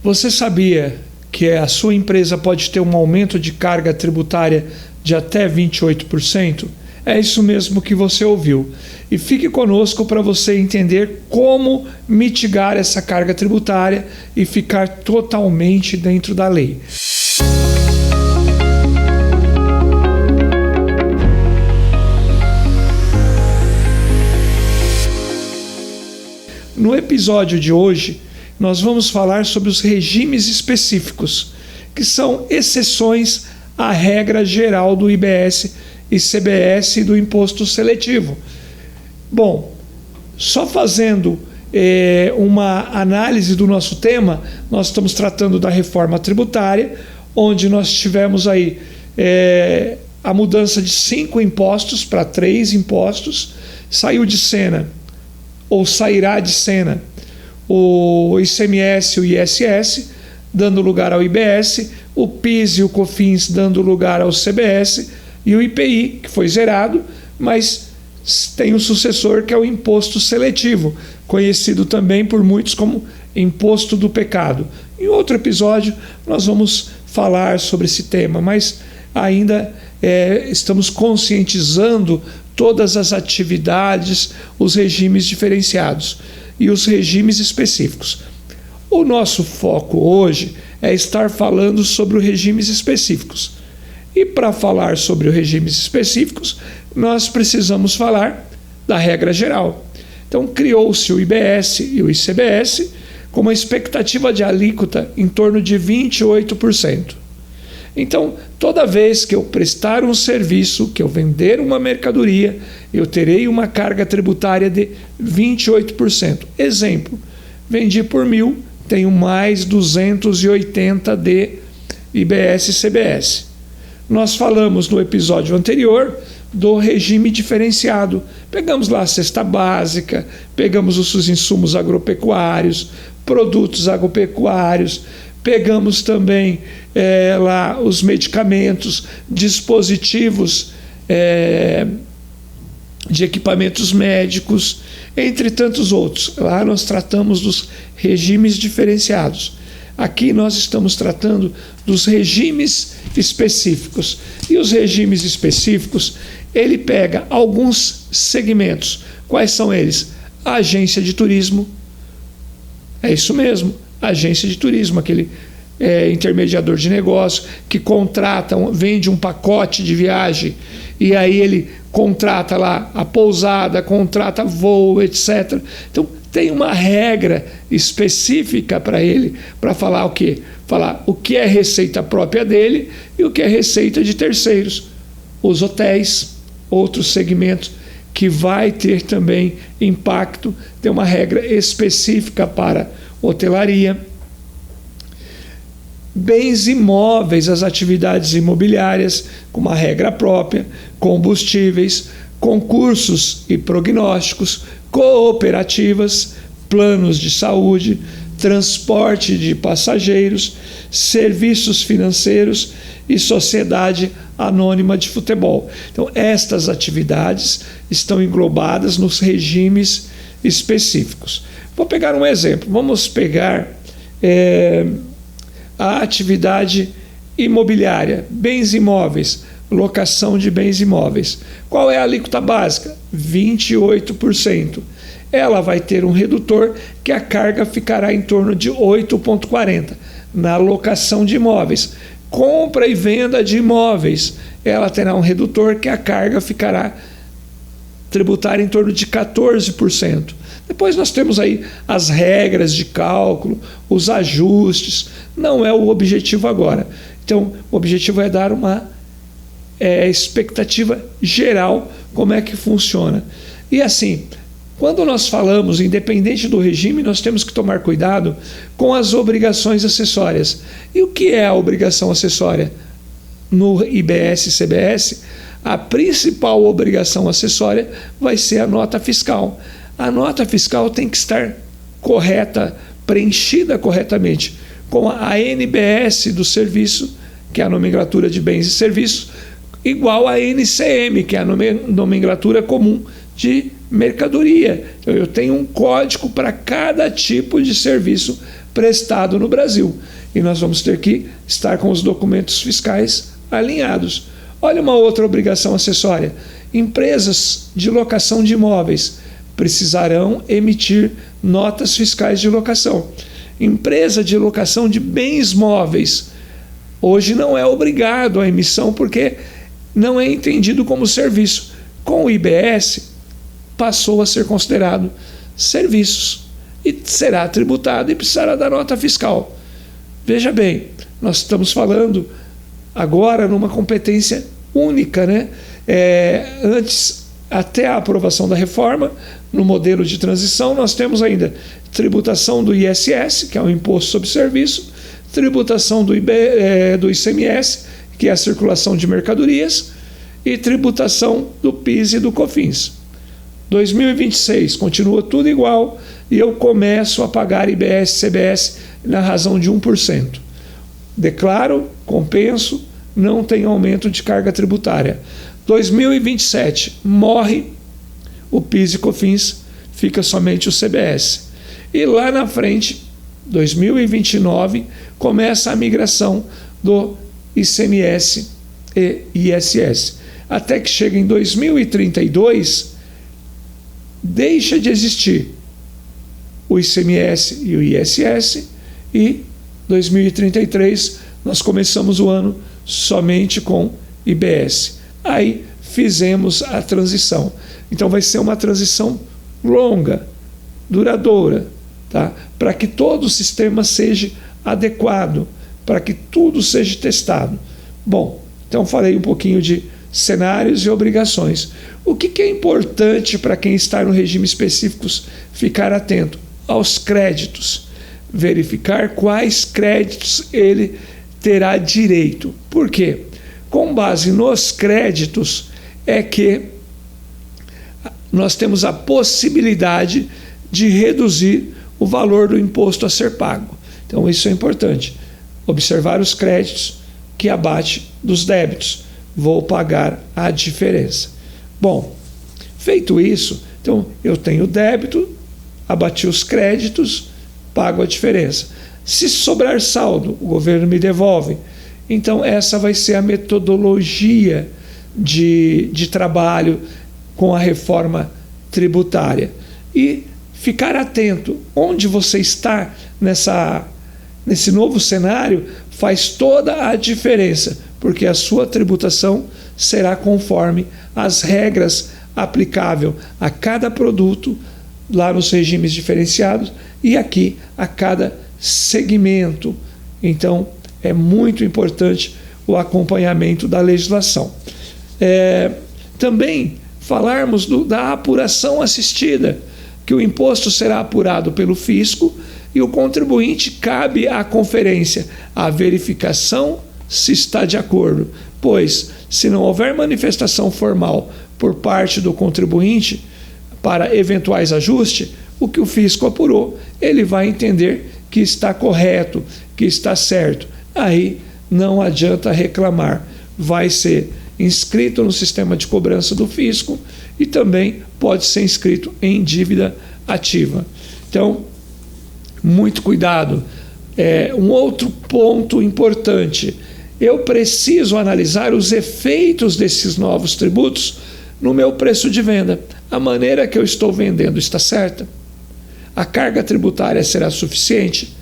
Você sabia que a sua empresa pode ter um aumento de carga tributária de até 28%? É isso mesmo que você ouviu. E fique conosco para você entender como mitigar essa carga tributária e ficar totalmente dentro da lei. No episódio de hoje, nós vamos falar sobre os regimes específicos, que são exceções à regra geral do IBS e CBS e do imposto seletivo. Bom, só fazendo uma análise do nosso tema, nós estamos tratando da reforma tributária, onde nós tivemos aí a mudança de 5 impostos para 3 impostos, saiu de cena, ou sairá de cena, o ICMS e o ISS, dando lugar ao IBS, o PIS e o COFINS dando lugar ao CBS, e o IPI, que foi zerado, mas tem um sucessor que é o imposto seletivo, conhecido também por muitos como imposto do pecado. Em outro episódio nós vamos falar sobre esse tema, mas ainda estamos conscientizando todas as atividades, os regimes diferenciados e os regimes específicos. O nosso foco hoje é estar falando sobre os regimes específicos. E para falar sobre os regimes específicos, nós precisamos falar da regra geral. Então, criou-se o IBS e o ICBS com uma expectativa de alíquota em torno de 28%. Então, toda vez que eu prestar um serviço, que eu vender uma mercadoria, eu terei uma carga tributária de 28%. Exemplo, vendi por 1.000, tenho mais 280 de IBS e CBS. Nós falamos no episódio anterior do regime diferenciado. Pegamos lá a cesta básica, pegamos os insumos agropecuários, produtos agropecuários, pegamos também lá os medicamentos, dispositivos de equipamentos médicos, entre tantos outros. Lá nós tratamos dos regimes diferenciados. Aqui nós estamos tratando dos regimes específicos. E os regimes específicos, ele pega alguns segmentos. Quais são eles? A agência de turismo. É isso mesmo, agência de turismo, aquele intermediador de negócio que contrata, vende um pacote de viagem e aí ele contrata lá a pousada, contrata voo, etc. Então, tem uma regra específica para ele, para falar o quê? Falar o que é receita própria dele e o que é receita de terceiros. Os hotéis, outros segmentos que vai ter também impacto, tem uma regra específica para hotelaria. Bens imóveis, as atividades imobiliárias, com uma regra própria, combustíveis, concursos e prognósticos, cooperativas, planos de saúde, transporte de passageiros, serviços financeiros e sociedade anônima de futebol. Então, estas atividades estão englobadas nos regimes específicos. Vou pegar um exemplo. Vamos pegar a atividade imobiliária, bens imóveis, locação de bens imóveis. Qual é a alíquota básica? 28%. Ela vai ter um redutor que a carga ficará em torno de 8,40%. Na locação de imóveis, compra e venda de imóveis, ela terá um redutor que a carga ficará tributária em torno de 14%. Depois nós temos aí as regras de cálculo, os ajustes. Não é o objetivo agora. Então, o objetivo é dar uma expectativa geral como é que funciona. E assim, quando nós falamos, independente do regime, nós temos que tomar cuidado com as obrigações acessórias. E o que é a obrigação acessória? No IBS e CBS, a principal obrigação acessória vai ser a nota fiscal. A nota fiscal tem que estar correta, preenchida corretamente, com a ANBS do serviço, que é a nomenclatura de bens e serviços, igual a NCM, que é a nomenclatura comum de mercadoria. Então, eu tenho um código para cada tipo de serviço prestado no Brasil. E nós vamos ter que estar com os documentos fiscais alinhados. Olha uma outra obrigação acessória. Empresas de locação de imóveis precisarão emitir notas fiscais de locação. Empresa de locação de bens móveis hoje não é obrigado à emissão porque não é entendido como serviço. Com o IBS, passou a ser considerado serviços e será tributado e precisará da nota fiscal. Veja bem, nós estamos falando agora numa competência única, né? Antes, até a aprovação da reforma, no modelo de transição, nós temos ainda tributação do ISS, que é o Imposto sobre Serviço, tributação do ICMS, que é a circulação de mercadorias, e tributação do PIS e do COFINS. 2026 continua tudo igual e eu começo a pagar IBS e CBS na razão de 1%. Declaro, compenso, não tem aumento de carga tributária. 2027 morre o PIS e COFINS, fica somente o CBS. E lá na frente, 2029, começa a migração do ICMS e ISS. Até que chega em 2032, deixa de existir o ICMS e o ISS e 2033 nós começamos o ano somente com IBS. Aí fizemos a transição. Então vai ser uma transição longa, duradoura, tá? Para que todo o sistema seja adequado, para que tudo seja testado. Bom, então falei um pouquinho de cenários e obrigações. O que é importante para quem está no regime específicos ficar atento? Aos créditos. Verificar quais créditos ele terá direito. Por quê? Com base nos créditos é que nós temos a possibilidade de reduzir o valor do imposto a ser pago. Então isso é importante. Observar os créditos que abate dos débitos. Vou pagar a diferença. Bom, feito isso, então eu tenho débito, abati os créditos, pago a diferença. Se sobrar saldo, o governo me devolve. Então essa vai ser a metodologia de trabalho com a reforma tributária. E ficar atento, onde você está nesse novo cenário faz toda a diferença, porque a sua tributação será conforme as regras aplicáveis a cada produto lá nos regimes diferenciados e aqui a cada segmento. Então é muito importante o acompanhamento da legislação. Também falarmos da apuração assistida, que o imposto será apurado pelo fisco e o contribuinte cabe à conferência a verificação se está de acordo, pois se não houver manifestação formal por parte do contribuinte para eventuais ajustes, o que o fisco apurou, ele vai entender que está correto, que está certo. Aí não adianta reclamar, vai ser inscrito no sistema de cobrança do fisco e também pode ser inscrito em dívida ativa. Então, muito cuidado. Um outro ponto importante, eu preciso analisar os efeitos desses novos tributos no meu preço de venda. A maneira que eu estou vendendo está certa? A carga tributária será suficiente?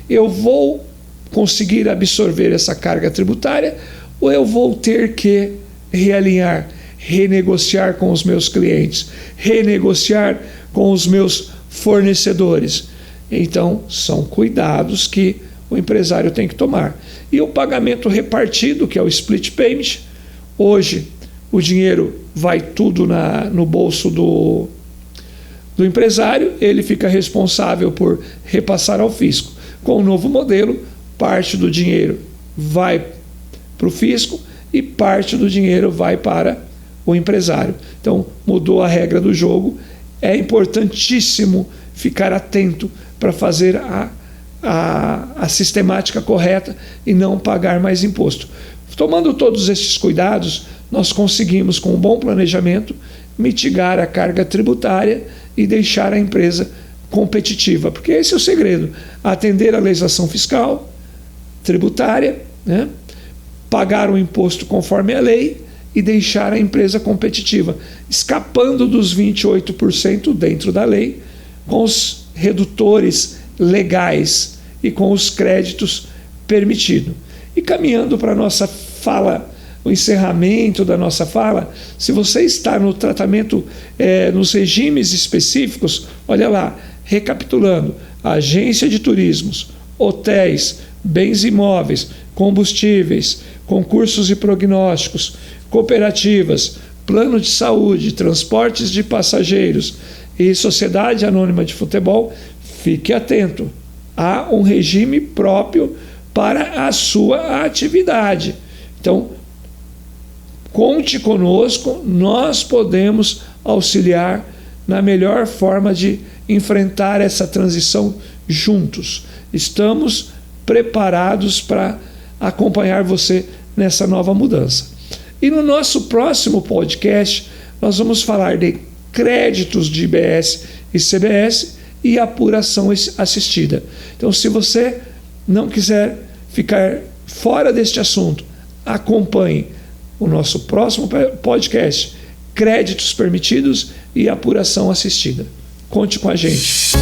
Eu vou conseguir absorver essa carga tributária ou eu vou ter que realinhar, renegociar com os meus clientes, renegociar com os meus fornecedores? Então, são cuidados que o empresário tem que tomar. E o pagamento repartido, que é o split payment, hoje o dinheiro vai tudo no bolso do empresário, ele fica responsável por repassar ao fisco. Com o novo modelo, parte do dinheiro vai para o fisco e parte do dinheiro vai para o empresário. Então, mudou a regra do jogo. É importantíssimo ficar atento para fazer a sistemática correta e não pagar mais imposto. Tomando todos esses cuidados, nós conseguimos, com um bom planejamento, mitigar a carga tributária e deixar a empresa competitiva, porque esse é o segredo: atender a legislação fiscal, tributária, né? Pagar o imposto conforme a lei e deixar a empresa competitiva, escapando dos 28% dentro da lei, com os redutores legais e com os créditos permitidos. E caminhando para a nossa fala, o encerramento da nossa fala, se você está no tratamento, nos regimes específicos, olha lá, recapitulando: agência de turismos, hotéis, bens imóveis, combustíveis, concursos e prognósticos, cooperativas, plano de saúde, transportes de passageiros e sociedade anônima de futebol, fique atento. Há um regime próprio para a sua atividade. Então, conte conosco, nós podemos auxiliar na melhor forma de enfrentar essa transição juntos. Estamos preparados para acompanhar você nessa nova mudança. E no nosso próximo podcast, nós vamos falar de créditos de IBS e CBS e apuração assistida. Então, se você não quiser ficar fora deste assunto, acompanhe o nosso próximo podcast: créditos permitidos e apuração assistida. Conte com a gente.